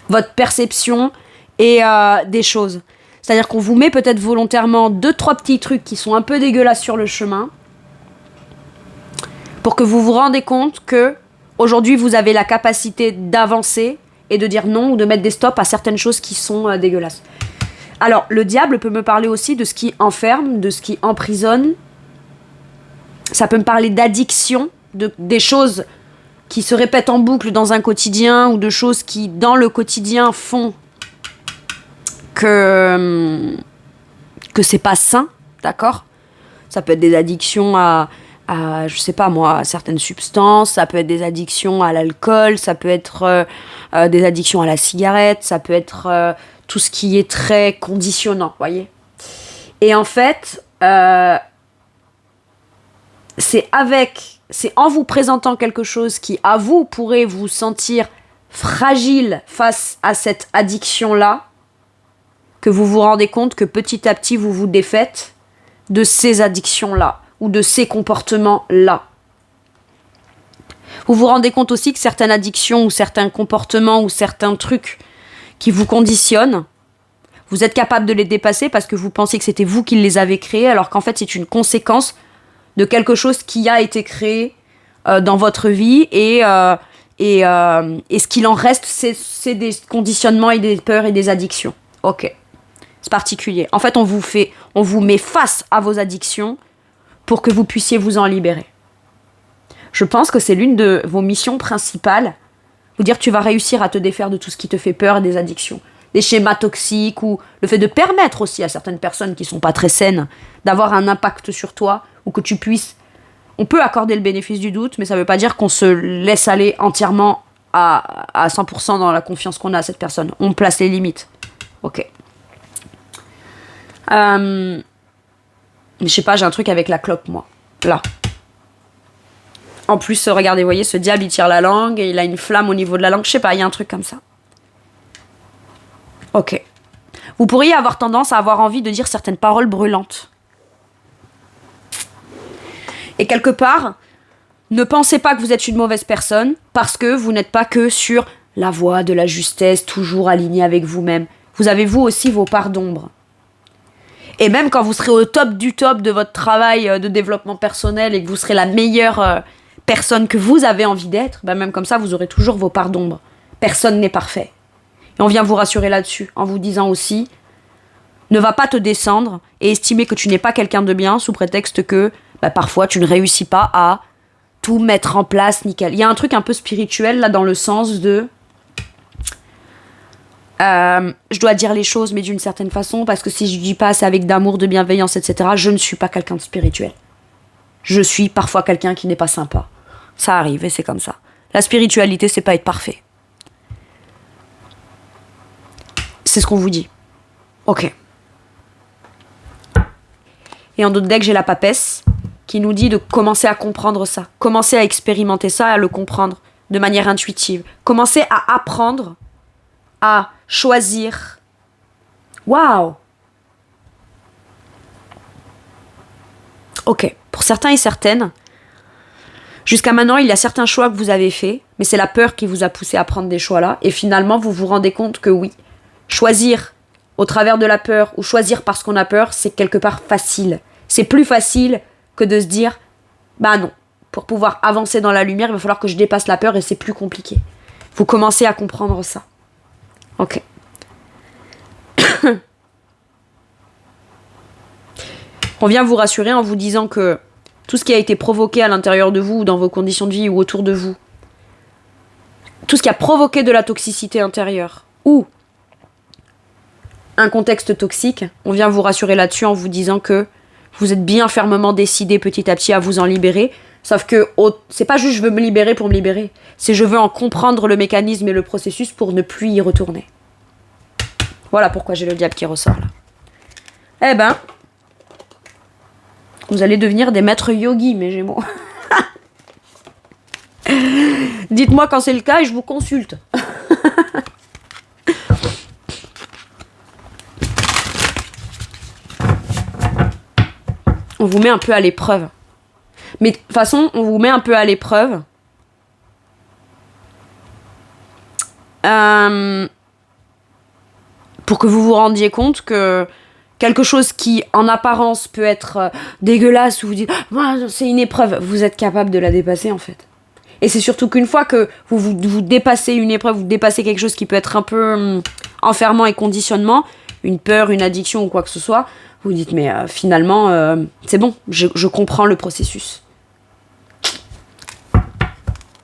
votre perception et des choses. C'est-à-dire qu'on vous met peut-être volontairement 2-3 petits trucs qui sont un peu dégueulasses sur le chemin, pour que vous vous rendez compte que aujourd'hui, vous avez la capacité d'avancer et de dire non ou de mettre des stops à certaines choses qui sont dégueulasses. Alors, le diable peut me parler aussi de ce qui enferme, de ce qui emprisonne. Ça peut me parler d'addiction, des choses qui se répètent en boucle dans un quotidien ou de choses qui, dans le quotidien, font que c'est pas sain, d'accord ? Ça peut être des addictions à je sais pas moi, à certaines substances, ça peut être des addictions à l'alcool, ça peut être des addictions à la cigarette, ça peut être tout ce qui est très conditionnant, voyez. Et en fait, c'est en vous présentant quelque chose qui, à vous, pourrait vous sentir fragile face à cette addiction-là, que vous vous rendez compte que petit à petit, vous vous défaites de ces addictions-là, ou de ces comportements-là. Vous vous rendez compte aussi que certaines addictions, ou certains comportements, ou certains trucs qui vous conditionnent, vous êtes capable de les dépasser parce que vous pensez que c'était vous qui les avez créés, alors qu'en fait, c'est une conséquence de quelque chose qui a été créé dans votre vie, et ce qu'il en reste, c'est des conditionnements et des peurs et des addictions. Ok. C'est particulier. En fait, on vous met face à vos addictions pour que vous puissiez vous en libérer. Je pense que c'est l'une de vos missions principales, vous dire que tu vas réussir à te défaire de tout ce qui te fait peur et des addictions, des schémas toxiques, ou le fait de permettre aussi à certaines personnes qui sont pas très saines d'avoir un impact sur toi, ou que tu puisses... On peut accorder le bénéfice du doute, mais ça veut pas dire qu'on se laisse aller entièrement à 100% dans la confiance qu'on a à cette personne. On place les limites. Ok. Je sais pas, j'ai un truc avec la clope, moi. Là. En plus, regardez, vous voyez, ce diable, il tire la langue et il a une flamme au niveau de la langue. Je sais pas, il y a un truc comme ça. Ok. Vous pourriez avoir tendance à avoir envie de dire certaines paroles brûlantes. Et quelque part, ne pensez pas que vous êtes une mauvaise personne parce que vous n'êtes pas que sur la voie de la justesse, toujours alignée avec vous-même. Vous avez vous aussi vos parts d'ombre. Et même quand vous serez au top du top de votre travail de développement personnel et que vous serez la meilleure personne que vous avez envie d'être, ben même comme ça, vous aurez toujours vos parts d'ombre. Personne n'est parfait. Et on vient vous rassurer là-dessus, en vous disant aussi, ne va pas te descendre et estimer que tu n'es pas quelqu'un de bien sous prétexte que parfois tu ne réussis pas à tout mettre en place, nickel. Il y a un truc un peu spirituel là dans le sens de... je dois dire les choses, mais d'une certaine façon, parce que si je dis pas c'est avec d'amour, de bienveillance, etc., je ne suis pas quelqu'un de spirituel. Je suis parfois quelqu'un qui n'est pas sympa. Ça arrive et c'est comme ça. La spiritualité, c'est pas être parfait. C'est ce qu'on vous dit. Ok. Et en d'autres decks, j'ai la papesse qui nous dit de commencer à comprendre ça. Commencer à expérimenter ça, à le comprendre de manière intuitive. Commencer à apprendre à choisir Waouh! Ok, pour certains et certaines, jusqu'à maintenant, il y a certains choix que vous avez faits, mais c'est la peur qui vous a poussé à prendre des choix-là, et finalement, vous vous rendez compte que oui, choisir au travers de la peur ou choisir parce qu'on a peur, c'est quelque part facile. C'est plus facile que de se dire, bah non, pour pouvoir avancer dans la lumière, il va falloir que je dépasse la peur et c'est plus compliqué. Vous commencez à comprendre ça. Ok. On vient vous rassurer en vous disant que tout ce qui a été provoqué à l'intérieur de vous, ou dans vos conditions de vie ou autour de vous, tout ce qui a provoqué de la toxicité intérieure ou un contexte toxique, on vient vous rassurer là-dessus en vous disant que vous êtes bien fermement décidé petit à petit à vous en libérer. Sauf que c'est pas juste je veux me libérer pour me libérer, c'est je veux en comprendre le mécanisme et le processus pour ne plus y retourner. Voilà pourquoi j'ai le diable qui ressort là. Eh ben, vous allez devenir des maîtres yogis, mes Gémeaux. Dites-moi quand c'est le cas et je vous consulte. On vous met un peu à l'épreuve. Mais de toute façon, on vous met un peu à l'épreuve. Pour que vous vous rendiez compte que quelque chose qui, en apparence, peut être dégueulasse, ou vous dites « c'est une épreuve », vous êtes capable de la dépasser, en fait. Et c'est surtout qu'une fois que vous dépassez une épreuve, vous dépassez quelque chose qui peut être un peu enfermant et conditionnement, une peur, une addiction ou quoi que ce soit, vous dites mais finalement, c'est bon, je comprends le processus.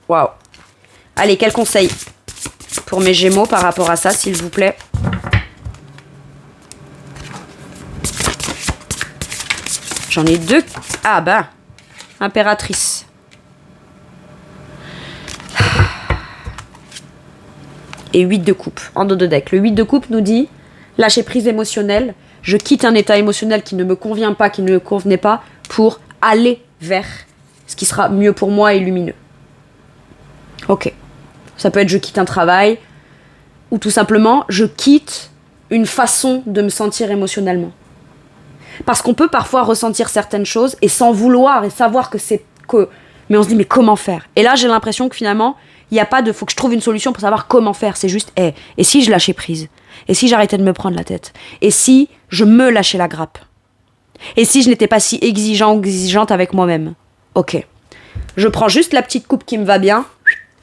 Waouh. Allez, quel conseil pour mes Gémeaux par rapport à ça, s'il vous plaît? J'en ai deux. Ah bah, impératrice. Et 8 de coupe, en dos de deck. Le 8 de coupe nous dit, lâcher prise émotionnelle, je quitte un état émotionnel qui ne me convient pas, qui ne me convenait pas, pour aller vers ce qui sera mieux pour moi et lumineux. Ok. Ça peut être je quitte un travail, ou tout simplement, je quitte une façon de me sentir émotionnellement. Parce qu'on peut parfois ressentir certaines choses et sans vouloir et savoir que c'est que... Mais on se dit, mais comment faire? Et là, j'ai l'impression que finalement, il n'y a pas de... Faut que je trouve une solution pour savoir comment faire. C'est juste, et si je lâchais prise? Et si j'arrêtais de me prendre la tête? Et si je me lâchais la grappe? Et si je n'étais pas si exigeant ou exigeante avec moi-même? Ok. Je prends juste la petite coupe qui me va bien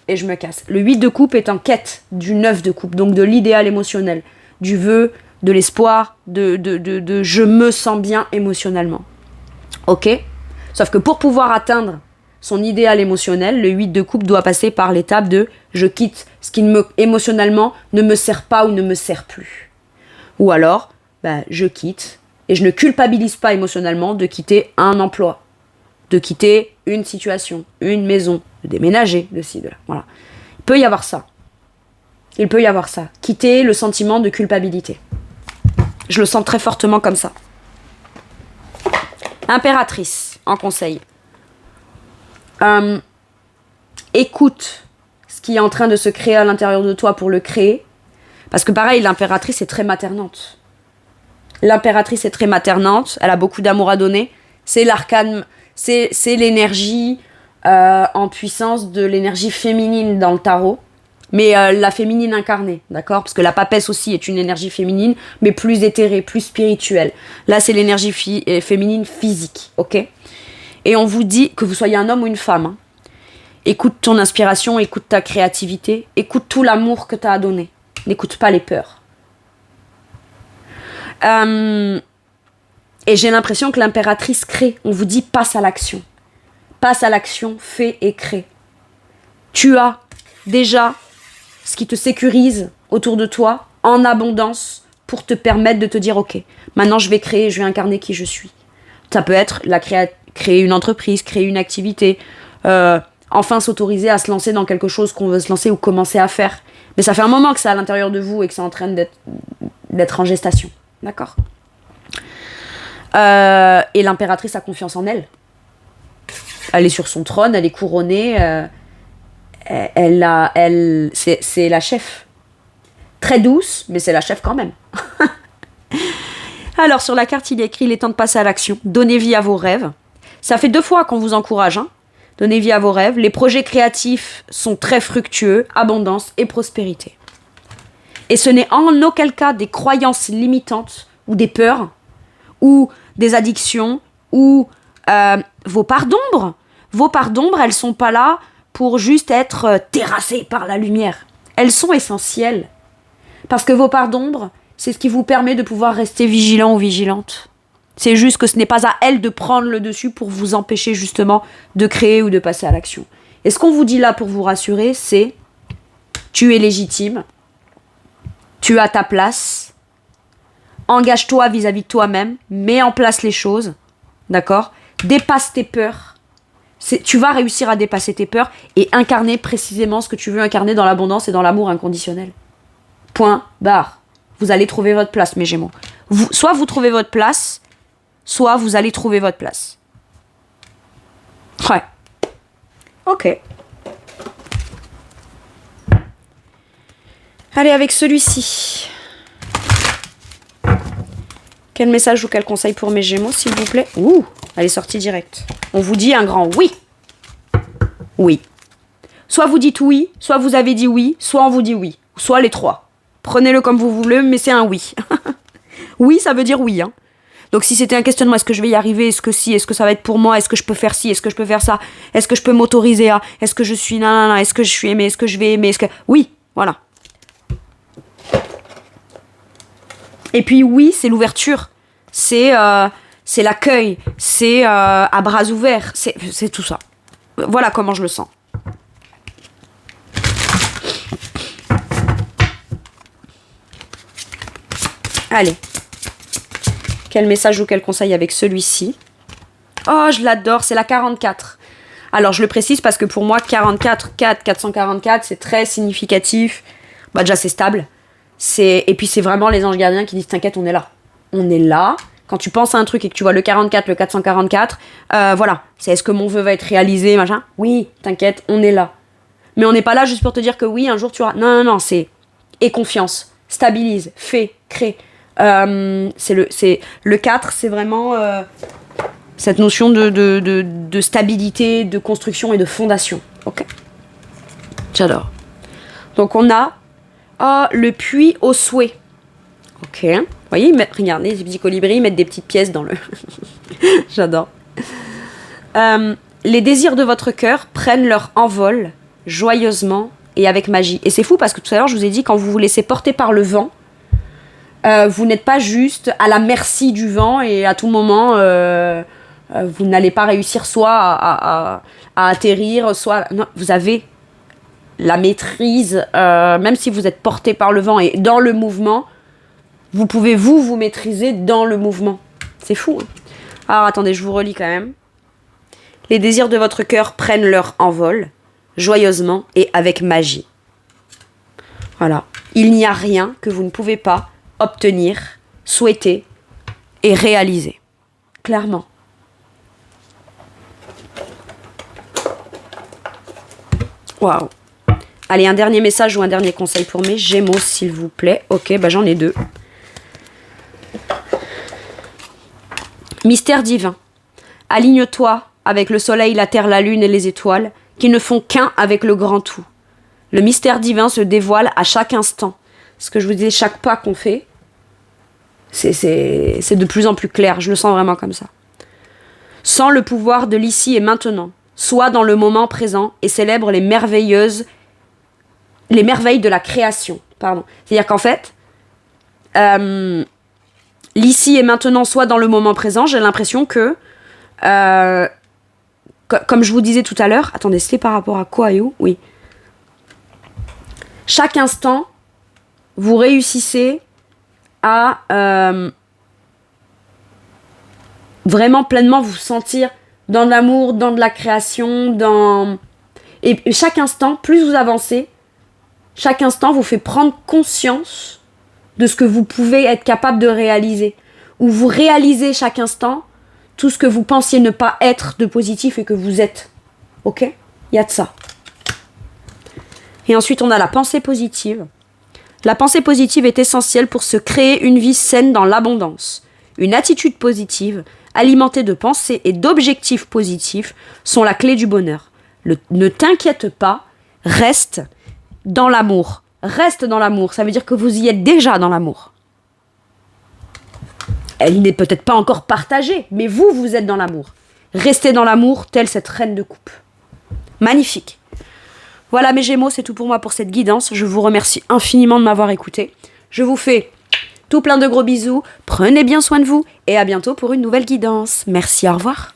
et je me casse. Le 8 de coupe est en quête du 9 de coupe, donc de l'idéal émotionnel, du vœu, de l'espoir, de je me sens bien émotionnellement. Ok? Sauf que pour pouvoir atteindre son idéal émotionnel, le 8 de coupe doit passer par l'étape de je quitte ce qui émotionnellement ne me sert pas ou ne me sert plus. Ou alors, je quitte et je ne culpabilise pas émotionnellement de quitter un emploi, de quitter une situation, une maison, de déménager, de ci, de là. Voilà. Il peut y avoir ça. Il peut y avoir ça. Quitter le sentiment de culpabilité. Je le sens très fortement comme ça. Impératrice, en conseil. Écoute ce qui est en train de se créer à l'intérieur de toi pour le créer. Parce que pareil, l'impératrice est très maternante. L'impératrice est très maternante. Elle a beaucoup d'amour à donner. C'est l'arcane, c'est l'énergie en puissance de l'énergie féminine dans le tarot. Mais la féminine incarnée, d'accord? Parce que la papesse aussi est une énergie féminine, mais plus éthérée, plus spirituelle. Là, c'est l'énergie féminine physique, ok? Et on vous dit, que vous soyez un homme ou une femme, hein, écoute ton inspiration, écoute ta créativité, écoute tout l'amour que tu as à donner. N'écoute pas les peurs. Et j'ai l'impression que l'impératrice crée. On vous dit, passe à l'action. Passe à l'action, fais et crée. Tu as déjà ce qui te sécurise autour de toi en abondance pour te permettre de te dire ok, maintenant je vais créer, je vais incarner qui je suis. Ça peut être créer une entreprise, créer une activité, enfin s'autoriser à se lancer dans quelque chose qu'on veut se lancer ou commencer à faire. Mais ça fait un moment que c'est à l'intérieur de vous et que c'est en train d'être en gestation. D'accord? Et l'impératrice a confiance en elle. Elle est sur son trône, elle est couronnée, c'est la chef. Très douce, mais c'est la chef quand même. Alors, sur la carte, il est écrit « Il est temps de passer à l'action. Donnez vie à vos rêves. » Ça fait 2 fois qu'on vous encourage. Hein. Donnez vie à vos rêves. Les projets créatifs sont très fructueux, abondance et prospérité. Et ce n'est en aucun cas des croyances limitantes ou des peurs ou des addictions ou vos parts d'ombre. Vos parts d'ombre, elles sont pas là pour juste être terrassées par la lumière. Elles sont essentielles. Parce que vos parts d'ombre, c'est ce qui vous permet de pouvoir rester vigilant ou vigilante. C'est juste que ce n'est pas à elles de prendre le dessus pour vous empêcher justement de créer ou de passer à l'action. Et ce qu'on vous dit là pour vous rassurer, c'est tu es légitime, tu as ta place, engage-toi vis-à-vis de toi-même, mets en place les choses, d'accord ? Dépasse tes peurs. Tu vas réussir à dépasser tes peurs et incarner précisément ce que tu veux incarner dans l'abondance et dans l'amour inconditionnel. Point, barre. Vous allez trouver votre place, mes Gémeaux. Soit vous trouvez votre place, soit vous allez trouver votre place. Ouais. Ok. Allez, avec celui-ci. Quel message ou quel conseil pour mes Gémeaux, s'il vous plaît? Ouh, elle est sortie directe. On vous dit un grand oui. Oui. Soit vous dites oui, soit vous avez dit oui, soit on vous dit oui. Soit les 3. Prenez-le comme vous voulez, mais c'est un oui. Oui, ça veut dire oui. Hein. Donc si c'était un questionnement, est-ce que je vais y arriver? Est-ce que si? Est-ce que ça va être pour moi? Est-ce que je peux faire ci? Est-ce que je peux faire ça? Est-ce que je peux m'autoriser à? Est-ce que je suis nanana? Est-ce que je suis aimée? Est-ce que je vais aimer? Oui, voilà. Et puis oui, c'est l'ouverture. C'est l'accueil. C'est à bras ouverts. C'est tout ça. Voilà comment je le sens. Allez. Quel message ou quel conseil avec celui-ci? Oh, je l'adore, c'est la 44. Alors, je le précise parce que pour moi, 444, c'est très significatif. Bah, déjà, c'est stable. Et puis, c'est vraiment les anges gardiens qui disent « T'inquiète, on est là. » On est là. Quand tu penses à un truc et que tu vois le 44, le 444, voilà. C'est est-ce que mon vœu va être réalisé, machin? Oui, t'inquiète, on est là. Mais on n'est pas là juste pour te dire que oui, un jour tu auras... Non, c'est... Et confiance. Stabilise, fais, crée. Le 4, c'est vraiment cette notion de stabilité, de construction et de fondation. Ok. J'adore. Donc on a le puits au souhait. Ok. Vous voyez, regardez, les petits colibris, ils mettent des petites pièces dans le... J'adore. Les désirs de votre cœur prennent leur envol joyeusement et avec magie. Et c'est fou parce que tout à l'heure, je vous ai dit, quand vous vous laissez porter par le vent, vous n'êtes pas juste à la merci du vent et à tout moment, vous n'allez pas réussir soit à atterrir, soit... Non, vous avez la maîtrise, même si vous êtes porté par le vent et dans le mouvement, vous pouvez vous maîtriser dans le mouvement. C'est fou. Hein. Alors attendez, je vous relis quand même. Les désirs de votre cœur prennent leur envol, joyeusement et avec magie. Voilà. Il n'y a rien que vous ne pouvez pas obtenir, souhaiter et réaliser. Clairement. Waouh. Allez, un dernier message ou un dernier conseil pour mes Gémeaux, s'il vous plaît. Ok, bah j'en ai 2. Mystère divin. Aligne-toi avec le soleil, la terre, la lune et les étoiles, qui ne font qu'un avec le grand tout. Le mystère divin se dévoile à chaque instant. Ce que je vous disais, chaque pas qu'on fait, c'est de plus en plus clair. Je le sens vraiment comme ça. Sens le pouvoir de l'ici et maintenant. Sois dans le moment présent et célèbre les merveilles de la création. Pardon. C'est-à-dire qu'en fait, l'ici et maintenant, soit dans le moment présent, j'ai l'impression que, comme je vous disais tout à l'heure, attendez, c'était par rapport à quoi et où? Oui. Chaque instant, vous réussissez à vraiment pleinement vous sentir dans l'amour, dans de la création, Et chaque instant, plus vous avancez, chaque instant vous fait prendre conscience de ce que vous pouvez être capable de réaliser. Ou vous réalisez chaque instant tout ce que vous pensiez ne pas être de positif et que vous êtes. Ok? Il y a de ça. Et ensuite, on a la pensée positive. La pensée positive est essentielle pour se créer une vie saine dans l'abondance. Une attitude positive, alimentée de pensées et d'objectifs positifs, sont la clé du bonheur. Ne t'inquiète pas, reste dans l'amour. Reste dans l'amour, ça veut dire que vous y êtes déjà dans l'amour. Elle n'est peut-être pas encore partagée, mais vous êtes dans l'amour. Restez dans l'amour, telle cette reine de coupe. Magnifique. Voilà mes Gémeaux, c'est tout pour moi pour cette guidance. Je vous remercie infiniment de m'avoir écouté. Je vous fais tout plein de gros bisous. Prenez bien soin de vous et à bientôt pour une nouvelle guidance. Merci, au revoir.